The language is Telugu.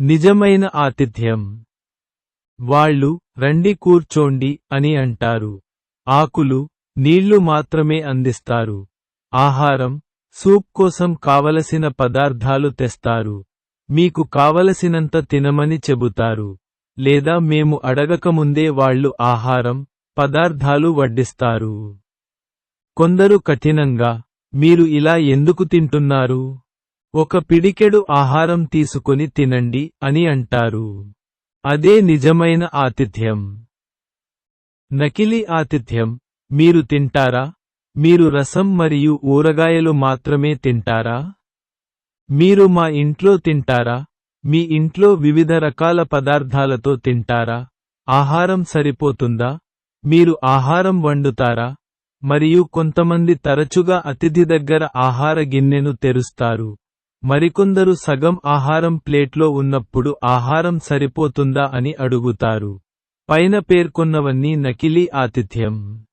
నిజమైన ఆతిథ్యం. వాళ్ళు రండి కూర్చోండి అని అంటారు. ఆకులు, నీళ్లు మాత్రమే అందిస్తారు. ఆహారం, సూప్ కోసం కావలసిన పదార్థాలు తెస్తారు. మీకు కావలసినంత తినమని చెబుతారు. లేదా మేము అడగకముందే వాళ్ళు ఆహారం, పదార్థాలు వడ్డిస్తారు. కొందరు కఠినంగా, మీరు ఇలా ఎందుకు తింటున్నారు? ఒక పిడికెడు ఆహారం తీసుకొని తినండి అని అంటారు. అదే నిజమైన ఆతిథ్యం. నకిలీ ఆతిథ్యం. మీరు తింటారా? మీరు రసం మరియు ఊరగాయలు మాత్రమే తింటారా? మీరు మా ఇంట్లో తింటారా? మీ ఇంట్లో వివిధ రకాల పదార్థాలతో తింటారా? ఆహారం సరిపోతుందా? మీరు ఆహారం వండుతారా? మరియు కొంతమంది తరచుగా అతిథి దగ్గర ఆహార గిన్నెను తెరుస్తారు. మరికొందరు సగం ఆహారం ప్లేట్లో ఉన్నప్పుడు ఆహారం సరిపోతుందా అని అడుగుతారు. పైన పేర్కొన్నవన్నీ నకిలీ ఆతిథ్యం.